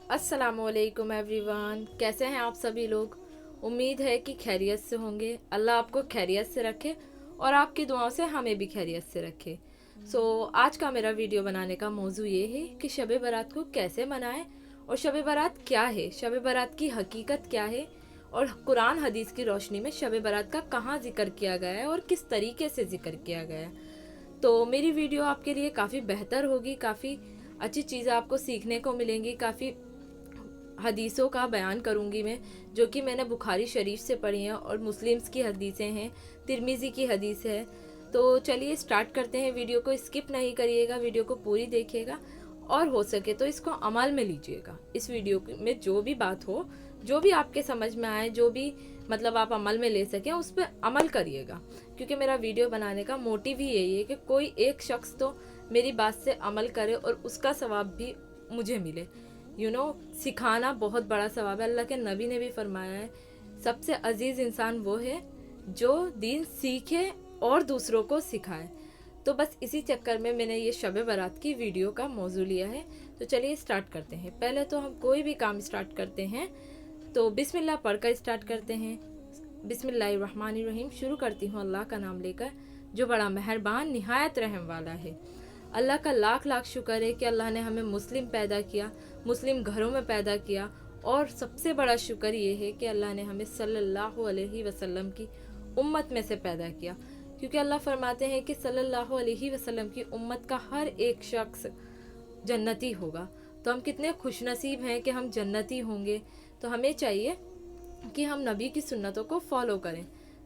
अस्सलामुअलैकुम एवरीवन, कैसे हैं आप सभी लोग। उम्मीद है कि खैरियत से होंगे। अल्लाह आपको खैरियत से रखे और आपकी दुआओं से हमें भी खैरियत से रखे। आज का मेरा वीडियो बनाने का मौजू ये है कि शब बारात को कैसे मनाएं और शब बारात क्या है, शब बारात की हकीकत क्या है और कुरान हदीस की रोशनी में शब बारात का कहाँ जिक्र किया गया है और किस तरीके से जिक्र किया गया है। तो मेरी वीडियो आपके लिए काफ़ी बेहतर होगी, काफ़ी अच्छी चीज़ें आपको सीखने को मिलेंगी, काफ़ी हदीसों का बयान करूंगी मैं, जो कि मैंने बुखारी शरीफ से पढ़ी हैं और मुस्लिम्स की हदीसें हैं, तिरमिज़ी की हदीस है। तो चलिए स्टार्ट करते हैं। वीडियो को स्किप नहीं करिएगा, वीडियो को पूरी देखिएगा और हो सके तो इसको अमल में लीजिएगा। इस वीडियो में जो भी बात हो, जो भी आपके समझ में आए, जो भी मतलब आप अमल में ले सकें, उस पर अमल करिएगा। क्योंकि मेरा वीडियो बनाने का मोटिव ही यही है कि कोई एक शख्स तो मेरी बात से अमल करे और उसका सवाब भी मुझे मिले। सिखाना बहुत बड़ा सवाब है। अल्लाह के नबी ने भी फरमाया है, सबसे अजीज़ इंसान वो है जो दीन सीखे और दूसरों को सिखाए। तो बस इसी चक्कर में मैंने ये शब बारात की वीडियो का मौजू लिया है। तो चलिए स्टार्ट करते हैं। पहले तो हम कोई भी काम स्टार्ट करते हैं तो बिस्मिल्लाह पढ़कर स्टार्ट करते हैं। बिस्मिल्लाहिर्रहमानिर्रहीम। शुरू करती हूँ अल्लाह का नाम लेकर, जो बड़ा मेहरबान निहायत रहम वाला है। अल्लाह का लाख लाख शुक्र है कि अल्लाह ने हमें मुस्लिम पैदा किया, मुस्लिम घरों में पैदा किया। और सबसे बड़ा शुक्र ये है कि अल्लाह ने हमें सल्लल्लाहु अलैहि वसल्लम की उम्मत में से पैदा किया। क्योंकि अल्लाह फरमाते हैं कि सल्लल्लाहु अलैहि वसल्लम की उम्मत का हर एक शख्स जन्नती होगा। तो हम कितने खुशनसीब हैं कि हम जन्नती होंगे। तो हमें चाहिए कि हम नबी की सुन्नतों को फॉलो करें।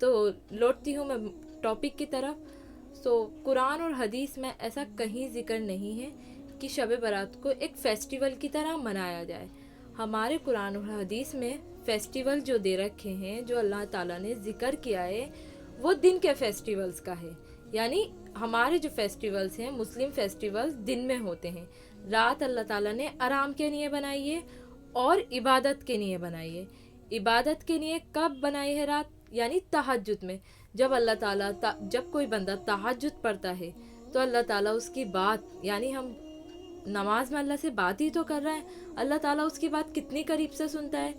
तो लौटती हूँ मैं टॉपिक की तरफ। कुरान और हदीस में ऐसा कहीं जिक्र नहीं है कि शब बारात को एक फेस्टिवल की तरह मनाया जाए। हमारे कुरान और हदीस में फेस्टिवल जो दे रखे हैं, जो अल्लाह ताला ने जिक्र किया है, वो दिन के फेस्टिवल्स का है। यानी हमारे जो फेस्टिवल्स हैं, मुस्लिम फेस्टिवल्स दिन में होते हैं। रात अल्लाह ताला ने आराम के लिए बनाई है और इबादत के लिए बनाई है। इबादत के लिए कब बनाई है रात? यानी तहज्जुद में। जब अल्लाह ताला जब कोई बंदा तहज्जुद पढ़ता है तो अल्लाह ताला उसकी बात, यानी हम नमाज में अल्लाह से बात ही तो कर रहे हैं, अल्लाह ताला उसकी बात कितनी करीब से सुनता है।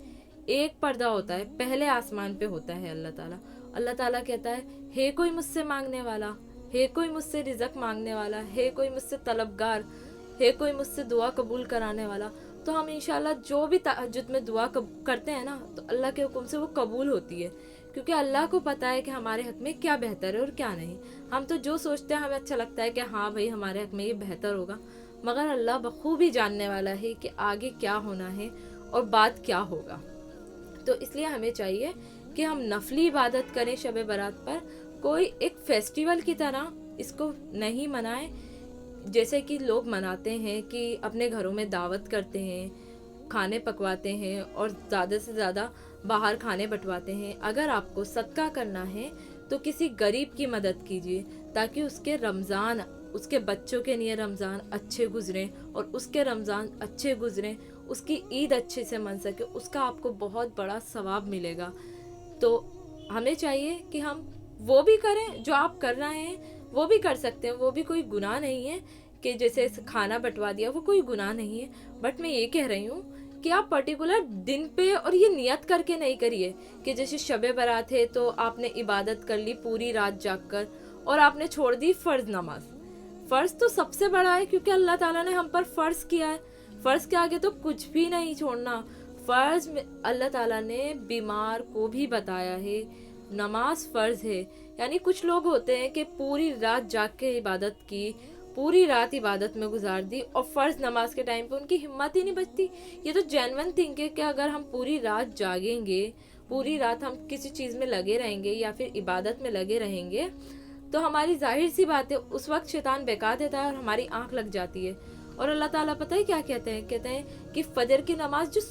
एक पर्दा होता है, पहले आसमान पे होता है अल्लाह ताला कहता है, हे कोई मुझसे मांगने वाला, हे कोई मुझसे रिज़्क मांगने वाला, हे कोई मुझसे तलबगार, हे कोई मुझसे दुआ कबूल कराने वाला। तो हम इंशाल्लाह जो भी तहज्जुद में दुआ करते हैं ना, तो अल्लाह के हुक्म से वो कबूल होती है। क्योंकि अल्लाह को पता है कि हमारे हक में क्या बेहतर है और क्या नहीं। हम तो जो सोचते हैं हमें अच्छा लगता है कि हाँ भाई हमारे हक में ये बेहतर होगा, मगर अल्लाह बखूबी जानने वाला है कि आगे क्या होना है और बात क्या होगा। तो इसलिए हमें चाहिए कि हम नफली इबादत करें शब बारात पर, कोई एक फेस्टिवल की तरह इसको नहीं मनाएं। जैसे कि लोग मनाते हैं कि अपने घरों में दावत करते हैं, खाने पकवाते हैं और ज़्यादा से ज़्यादा बाहर खाने बंटवाते हैं। अगर आपको सदका करना है तो किसी गरीब की मदद कीजिए, ताकि उसके रमज़ान, उसके बच्चों के लिए रमज़ान अच्छे गुजरें और उसके रमज़ान अच्छे गुजरें, उसकी ईद अच्छे से मन सके, उसका आपको बहुत बड़ा सवाब मिलेगा। तो हमें चाहिए कि हम वो भी करें जो आप कर रहे हैं, वो भी कर सकते हैं। वो भी कोई गुनाह नहीं है कि जैसे खाना बंटवा दिया, वो कोई गुनाह नहीं है। बट मैं ये कह रही हूँ कि आप पर्टिकुलर दिन पे और ये नियत करके नहीं करिए कि जैसे शब बारात है तो आपने इबादत कर ली पूरी रात जागकर और आपने छोड़ दी फ़र्ज नमाज। फ़र्ज तो सबसे बड़ा है, क्योंकि अल्लाह ताला ने हम पर फ़र्ज किया है। फ़र्ज के आगे तो कुछ भी नहीं छोड़ना। फ़र्ज में अल्लाह ताला ने बीमार को भी बताया है, नमाज फ़र्ज है। यानी कुछ लोग होते हैं कि पूरी रात जाग के इबादत की, पूरी रात इबादत में गुजार दी और फ़र्ज नमाज के टाइम पे उनकी हिम्मत ही नहीं बचती। ये तो जेन्युइन थिंक है कि अगर हम पूरी रात जागेंगे, पूरी रात हम किसी चीज़ में लगे रहेंगे या फिर इबादत में लगे रहेंगे, तो हमारी जाहिर सी बात है उस वक्त शैतान बेकार देता है और हमारी आंख लग जाती है। और अल्लाह ताला पता है क्या कहते हैं? कहते हैं कि फजर की नमाज जो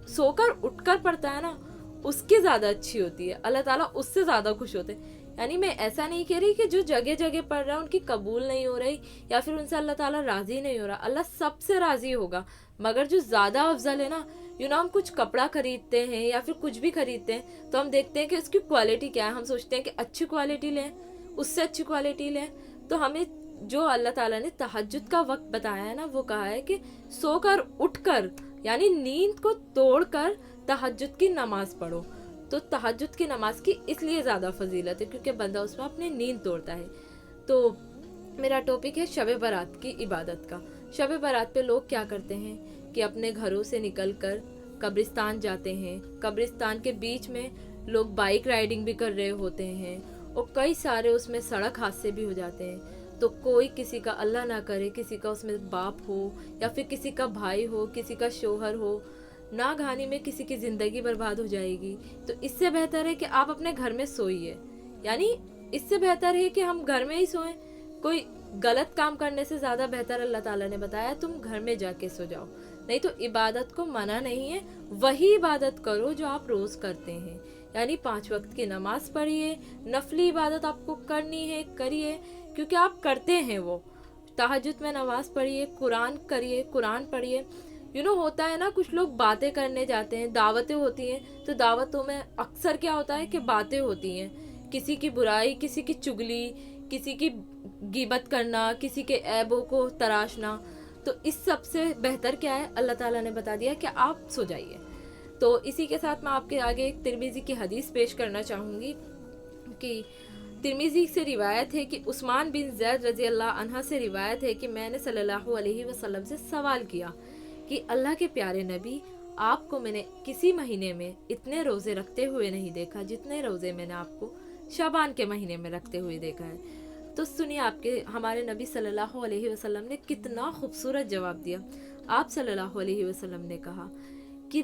सोकर उठकर पढ़ता है ना, उसकी ज़्यादा अच्छी होती है। अल्लाह ताला उससे ज़्यादा खुश होते हैं। यानी मैं ऐसा नहीं कह रही कि जो जगह जगह पढ़ रहा है उनकी कबूल नहीं हो रही या फिर उनसे अल्लाह ताला राज़ी नहीं हो रहा। अल्लाह सबसे राज़ी होगा, मगर जो ज़्यादा अफजल है ना, हम कुछ कपड़ा खरीदते हैं या फिर कुछ भी खरीदते हैं तो हम देखते हैं कि उसकी क्वालिटी क्या है। हम सोचते हैं कि अच्छी क्वालिटी लें, उससे अच्छी क्वालिटी लें। तो हमें जो अल्लाह ताला ने तहज्जुद का वक्त बताया है ना, वो कहा है कि सोकर उठकर यानी नींद को तोड़कर तहज्जुद की नमाज पढ़ो। तो तहज्जुद की नमाज की इसलिए ज़्यादा फजीलत है क्योंकि बंदा उसमें अपनी नींद तोड़ता है। तो मेरा टॉपिक है शब बारात की इबादत का। शब बारात पे लोग क्या करते हैं कि अपने घरों से निकलकर कब्रिस्तान जाते हैं। कब्रिस्तान के बीच में लोग बाइक राइडिंग भी कर रहे होते हैं और कई सारे उसमें सड़क हादसे भी हो जाते हैं। तो कोई किसी का, अल्लाह ना करे, किसी का उसमें बाप हो या फिर किसी का भाई हो, किसी का शोहर हो, नागहानी में किसी की ज़िंदगी बर्बाद हो जाएगी। तो इससे बेहतर है कि आप अपने घर में सोइए। यानी इससे बेहतर है कि हम घर में ही सोएं। कोई गलत काम करने से ज़्यादा बेहतर अल्लाह ताला ने बताया तुम घर में जाके सो जाओ। नहीं तो इबादत को मना नहीं है, वही इबादत करो जो आप रोज़ करते हैं। यानी 5 वक्त की नमाज पढ़िए, नफली इबादत आपको करनी है करिए क्योंकि आप करते हैं वो। तहज्जुद में नमाज पढ़िए, कुरान करिए, कुरान पढ़िए। होता है ना, कुछ लोग बातें करने जाते हैं, दावतें होती हैं, तो दावतों में अक्सर क्या होता है कि बातें होती हैं, किसी की बुराई, किसी की चुगली, किसी की गीबत करना, किसी के ऐबों को तराशना। तो इस सब से बेहतर क्या है, अल्लाह ताला ने बता दिया कि आप सो जाइए। तो इसी के साथ मैं आपके आगे एक तिरमिज़ी की हदीस पेश करना चाहूँगी कि तिरमिज़ी से रिवायत है कि उस्मान बिन ज़ैद रज़ी अल्लाह अन्हा से रिवायत है कि मैंने सल्लल्लाहु अलैहि वसल्लम से सवाल किया कि अल्लाह के प्यारे नबी, आपको मैंने किसी महीने में इतने रोज़े रखते हुए नहीं देखा जितने रोज़े मैंने आपको शाबान के महीने में रखते हुए देखा है। तो सुनिए आपके हमारे नबी सल्लल्लाहु अलैहि वसल्लम ने कितना खूबसूरत जवाब दिया। आप सल्लल्लाहु अलैहि वसल्लम ने कहा कि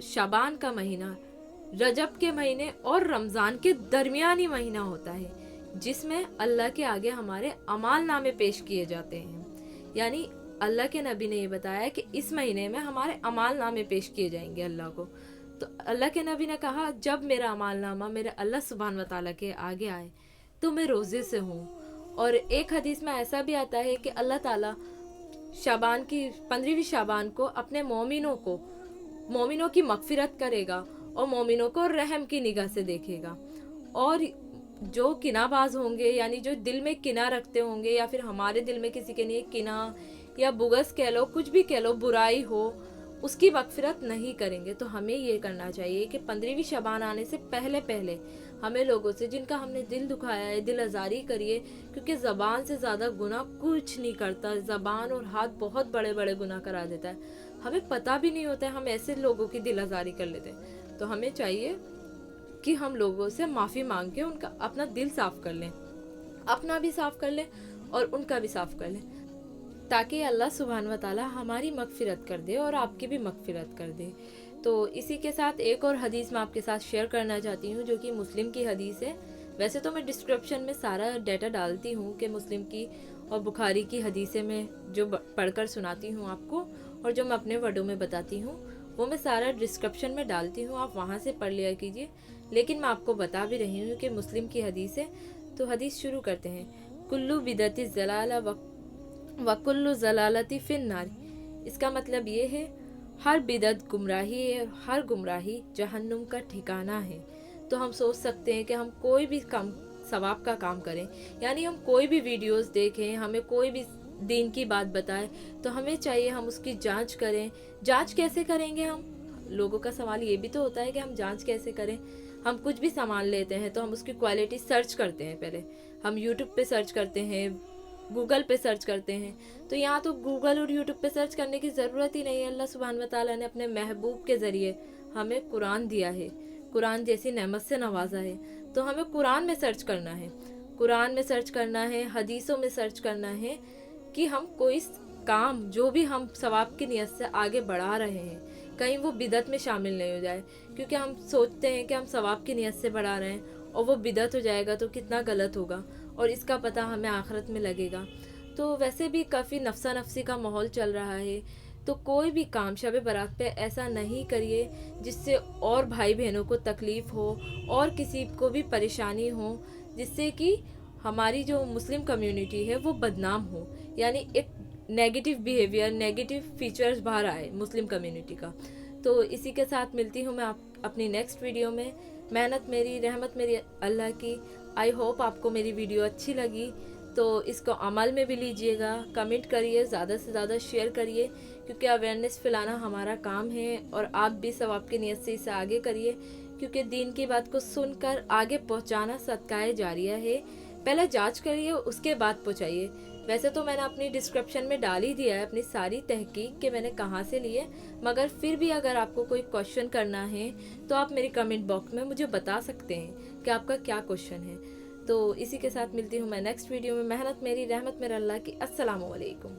शाबान का महीना रजब के महीने और रमज़ान के दरमियानी महीना होता है, जिसमें अल्लाह के आगे हमारे अमाल नामे पेश किए जाते हैं। यानी अल्लाह के नबी ने ये बताया कि इस महीने में हमारे अमाल नामे पेश किए जाएंगे अल्लाह को। तो अल्लाह के नबी ने कहा, जब मेरा अमाल नामा मेरे अल्लाह सुब्हान व तआला के आगे आए तो मैं रोज़े से हूँ। और एक हदीस में ऐसा भी आता है कि अल्लाह ताला शाबान की 15वीं शाबान को अपने मोमिनों की मगफिरत करेगा और मोमिनों को रहम की निगाह से देखेगा। और जो किनाबाज होंगे, यानी जो दिल में किना रखते होंगे, या फिर हमारे दिल में किसी के लिए किना या बुगस कह लो, कुछ भी कह लो, बुराई हो, उसकी मगफिरत नहीं करेंगे। तो हमें ये करना चाहिए कि 15वीं शाबान आने से पहले पहले हमें लोगों से जिनका हमने दिल दुखाया है दिल आज़ारी करिए, क्योंकि ज़बान से ज़्यादा गुनाह कुछ नहीं करता। ज़बान और हाथ बहुत बड़े बड़े गुनाह करा देता है, हमें पता भी नहीं होता है, हम ऐसे लोगों की दिल आज़ारी कर लेते हैं। तो हमें चाहिए कि हम लोगों से माफ़ी मांग के उनका अपना दिल साफ़ कर लें, अपना भी साफ़ कर लें और उनका भी साफ़ कर लें, ताकि अल्लाह सुब्हान व तआला हमारी मगफिरत कर दे और आपकी भी मगफिरत कर दे। तो इसी के साथ एक और हदीस मैं आपके साथ शेयर करना चाहती हूँ, जो कि मुस्लिम की हदीस है। वैसे तो मैं डिस्क्रिप्शन में सारा डाटा डालती हूँ कि मुस्लिम की और बुखारी की हदीसें मैं जो पढ़कर सुनाती हूँ आपको, और जो मैं अपने वर्डों में बताती हूँ वो मैं सारा डिस्क्रिप्शन में डालती हूँ, आप वहाँ से पढ़ लिया कीजिए। लेकिन मैं आपको बता भी रही हूँ कि मुस्लिम की हदीस है। तो हदीस शुरू करते हैं। कुल्लु बिदती ज़लाला वकुल्लु ज़लालती फिन्नार। इसका मतलब ये है, हर बिदत गुमराही है और हर गुमराही जहन्नुम का ठिकाना है। तो हम सोच सकते हैं कि हम कोई भी काम सवाब का काम करें, यानी हम कोई भी वीडियोस देखें, हमें कोई भी दीन की बात बताए, तो हमें चाहिए हम उसकी जांच करें। जांच कैसे करेंगे हम? लोगों का सवाल ये भी तो होता है कि हम जांच कैसे करें। हम कुछ भी सामान लेते हैं तो हम उसकी क्वालिटी सर्च करते हैं। पहले हम यूट्यूब पे सर्च करते हैं, गूगल पे सर्च करते हैं। तो यहाँ तो गूगल और यूट्यूब पे सर्च करने की ज़रूरत ही नहीं है। अल्लाह सुब्हान व तआला ने अपने महबूब के ज़रिए हमें कुरान दिया है, कुरान जैसी नेमत से नवाजा है। तो हमें कुरान में सर्च करना है, कुरान में सर्च करना है, हदीसों में सर्च करना है कि हम कोई काम जो भी हम सवाब की नियत से आगे बढ़ा रहे हैं, कहीं वो बिदत में शामिल नहीं हो जाए। क्योंकि हम सोचते हैं कि हम सवाब की नियत से बढ़ा रहे हैं और वो बिदत हो जाएगा तो कितना गलत होगा, और इसका पता हमें आखिरत में लगेगा। तो वैसे भी काफ़ी नफसा नफसी का माहौल चल रहा है, तो कोई भी काम शब बारात पे ऐसा नहीं करिए जिससे और भाई बहनों को तकलीफ़ हो और किसी को भी परेशानी हो, जिससे कि हमारी जो मुस्लिम कम्युनिटी है वो बदनाम हो, यानी एक नेगेटिव बिहेवियर, नेगेटिव फीचर्स बाहर आए मुस्लिम कम्युनिटी का। तो इसी के साथ मिलती हूँ मैं आप अपनी नेक्स्ट वीडियो में। मेहनत मेरी, रहमत मेरी अल्लाह की। आई होप आपको मेरी वीडियो अच्छी लगी, तो इसको अमल में भी लीजिएगा, कमेंट करिए, ज़्यादा से ज़्यादा शेयर करिए, क्योंकि अवेयरनेस फैलाना हमारा काम है, और आप भी सवाब की नीयत से इसे आगे करिए, क्योंकि दीन की बात को सुनकर आगे पहुंचाना सदकाए जारिया है। पहले जांच करिए, उसके बाद पहुंचाइए। वैसे तो मैंने अपनी डिस्क्रिप्शन में डाल ही दिया है अपनी सारी तहकीक कि मैंने कहाँ से लिए, मगर फिर भी अगर आपको कोई क्वेश्चन करना है तो आप मेरे कमेंट बॉक्स में मुझे बता सकते हैं कि आपका क्या क्वेश्चन है। तो इसी के साथ मिलती हूँ मैं नेक्स्ट वीडियो में। मेहनत मेरी, रहमत मेरा अल्लाह की। अस्सलामु अलैकुम।